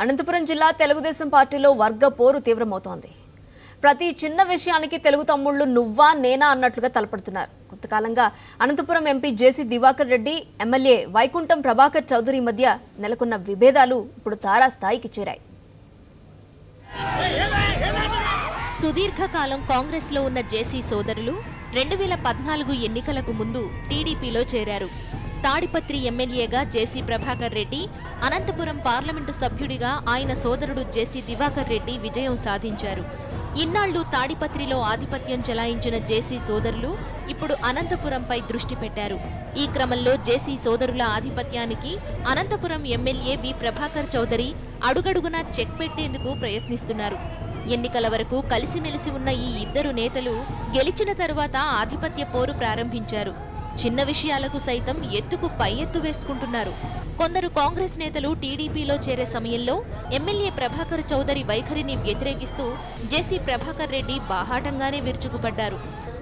అనంతపురం జిల్లా తెలుగుదేశం పార్టీలో వర్గ పోరు తీవ్రమవుతోంది. ప్రతి చిన్న విషయానికి తెలుగు తమ్ముళ్లు నువ్వా నేనా అన్నట్లుగా తలపడుతున్నారు. కొంతకాలంగా అనంతపురం ఎంపీ జేసీ దివాకర్ రెడ్డి, ఎమ్మెల్యే వైకుంఠం ప్రభాకర్ చౌదరి మధ్య నెలకొన్న విభేదాలు ఇప్పుడు తారాస్థాయికి చేరాయి. సుదీర్ఘకాలం కాంగ్రెస్లో ఉన్న జేసీ సోదరులు 2014 ఎన్నికలకు ముందు టీడీపీలో చేరారు. తాడిపత్రి ఎమ్మెల్యేగా జేసీ ప్రభాకర్ రెడ్డి, అనంతపురం పార్లమెంటు సభ్యుడిగా ఆయన సోదరుడు జేసీ దివాకర్ రెడ్డి విజయం సాధించారు. ఇన్నాళ్లు తాడిపత్రిలో ఆధిపత్యం చెలాయించిన జేసీ సోదరులు ఇప్పుడు అనంతపురంపై దృష్టి పెట్టారు. ఈ క్రమంలో జేసీ సోదరుల ఆధిపత్యానికి అనంతపురం ఎమ్మెల్యే వి ప్రభాకర్ చౌదరి అడుగడుగునా చెక్ పెట్టేందుకు ప్రయత్నిస్తున్నారు. ఎన్నికల వరకు కలిసిమెలిసి ఉన్న ఈ ఇద్దరు నేతలు గెలిచిన తరువాత ఆధిపత్య పోరు ప్రారంభించారు. చిన్న విషయాలకు సైతం ఎత్తుకు పై ఎత్తు వేసుకుంటున్నారు. కొందరు కాంగ్రెస్ నేతలు టీడీపీలో చేరే సమయంలో ఎమ్మెల్యే ప్రభాకర్ చౌదరి వైఖరిని వ్యతిరేకిస్తూ జేసీ ప్రభాకర్ రెడ్డి బాహాటంగానే విరుచుకుపడ్డారు.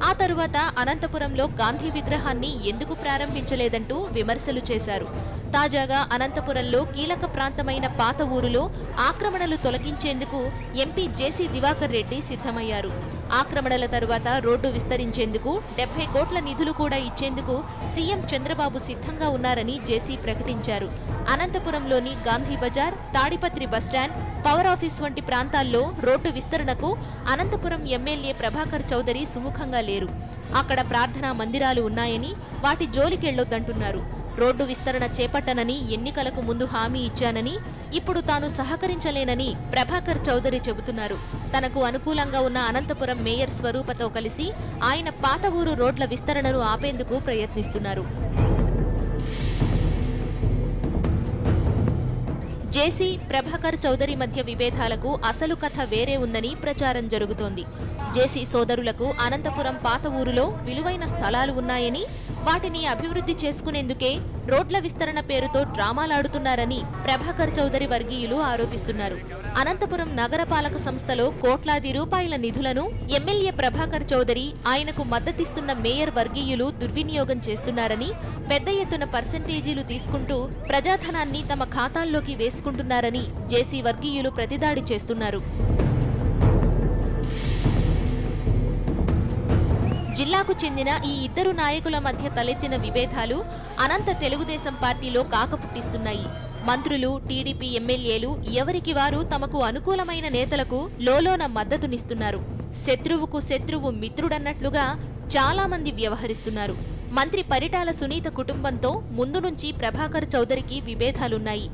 ఆ తరువాత అనంతపురంలో గాంధీ విగ్రహాన్ని ఎందుకు ప్రారంభించలేదంటూ విమర్శలు చేశారు. తాజాగా అనంతపురంలో కీలక ప్రాంతమైన పాత ఊరులో ఆక్రమణలు తొలగించేందుకు ఎంపీ జేసీ దివాకర్ రెడ్డి సిద్ధమయ్యారు. ఆక్రమణల తరువాత రోడ్డు విస్తరించేందుకు 70 కోట్ల నిధులు కూడా ఇచ్చేందుకు సీఎం చంద్రబాబు సిద్ధంగా ఉన్నారని జేసీ ప్రకటించారు. అనంతపురంలోని Gandhi Bazar, Tadipatri bus stand, power office వంటి ప్రాంతాల్లో రోడ్డు విస్తరణకు అనంతపురం ఎమ్మెల్యే ప్రభాకర్ చౌదరి సుముఖంగా లేరు. అక్కడ ప్రార్థనా మందిరాలు ఉన్నాయని వాటి జోలికెళ్లొద్దంటున్నారు. రోడ్డు విస్తరణ చేపట్టనని ఎన్నికలకు ముందు హామీ ఇచ్చానని, ఇప్పుడు తాను సహకరించలేనని ప్రభాకర్ చౌదరి చెబుతున్నారు. తనకు అనుకూలంగా ఉన్న అనంతపురం మేయర్ స్వరూపతో కలిసి ఆయన పాత ఊరు రోడ్ల విస్తరణను ఆపేందుకు ప్రయత్నిస్తున్నారు. జేసీ ప్రభాకర్ చౌదరి మధ్య విభేదాలకు అసలు కథ వేరే ఉందని ప్రచారం జరుగుతోంది. జేసీ సోదరులకు అనంతపురం పాత ఊరులో విలువైన స్థలాలు ఉన్నాయని, వాటిని అభివృద్ధి చేసుకునేందుకే రోడ్ల విస్తరణ పేరుతో డ్రామాలాడుతున్నారని ప్రభాకర్ చౌదరి వర్గీయులు ఆరోపిస్తున్నారు. అనంతపురం నగరపాలక సంస్థలో కోట్లాది రూపాయల నిధులను ఎమ్మెల్యే ప్రభాకర్ చౌదరి, ఆయనకు మద్దతిస్తున్న మేయర్ వర్గీయులు దుర్వినియోగం చేస్తున్నారని, పెద్ద ఎత్తున పర్సెంటేజీలు తీసుకుంటూ ప్రజాధనాన్ని తమ ఖాతాల్లోకి వేసుకుంటున్నారని జేసీ వర్గీయులు ప్రతిదాడి చేస్తున్నారు. జిల్లాకు చెందిన ఈ ఇద్దరు నాయకుల మధ్య తలెత్తిన విభేదాలు అనంత తెలుగుదేశం పార్టీలో కాకపుట్టిస్తున్నాయి. మంత్రులు, టీడీపీ ఎమ్మెల్యేలు ఎవరికి వారు తమకు అనుకూలమైన నేతలకు లోలోన మద్దతునిస్తున్నారు. శత్రువుకు శత్రువు మిత్రుడన్నట్లుగా చాలా మంది వ్యవహరిస్తున్నారు. మంత్రి పరిటాల సునీత కుటుంబంతో ముందు నుంచి ప్రభాకర్ చౌదరికి విభేదాలున్నాయి.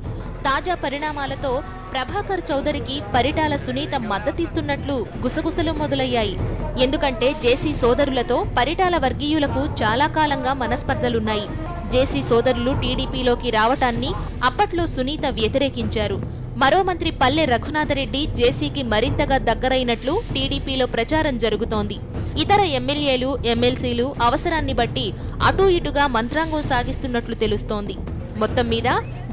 తాజా పరిణామాలతో ప్రభాకర్ చౌదరికి పరిటాల సునీత మద్దతిస్తున్నట్లు గుసగుసలు మొదలయ్యాయి. ఎందుకంటే జేసీ సోదరులతో పరిటాల వర్గీయులకు చాలా కాలంగా మనస్పర్ధలున్నాయి. జేసీ సోదరులు టీడీపీలోకి రావటాన్ని అప్పట్లో సునీత వ్యతిరేకించారు. మరో మంత్రి పల్లె రఘునాథరెడ్డి జేసీకి మరింతగా దగ్గరైనట్లు టీడీపీలో ప్రచారం జరుగుతోంది. ఇతర ఎమ్మెల్యేలు, ఎమ్మెల్సీలు అవసరాన్ని బట్టి అటూ ఇటుగా మంత్రాంగం సాగిస్తున్నట్లు తెలుస్తోంది. మొత్తం మీద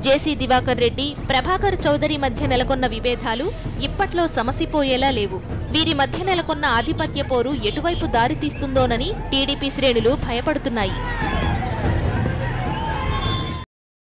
జేసీ దివాకర్ రెడ్డి, ప్రభాకర్ చౌదరి మధ్య నెలకొన్న విభేదాలు ఇప్పట్లో సమసిపోయేలా లేవు. వీరి మధ్య నెలకొన్న ఆధిపత్య పోరు ఎటువైపు దారితీస్తుందోనని టీడీపీ శ్రేణులు భయపడుతున్నాయి.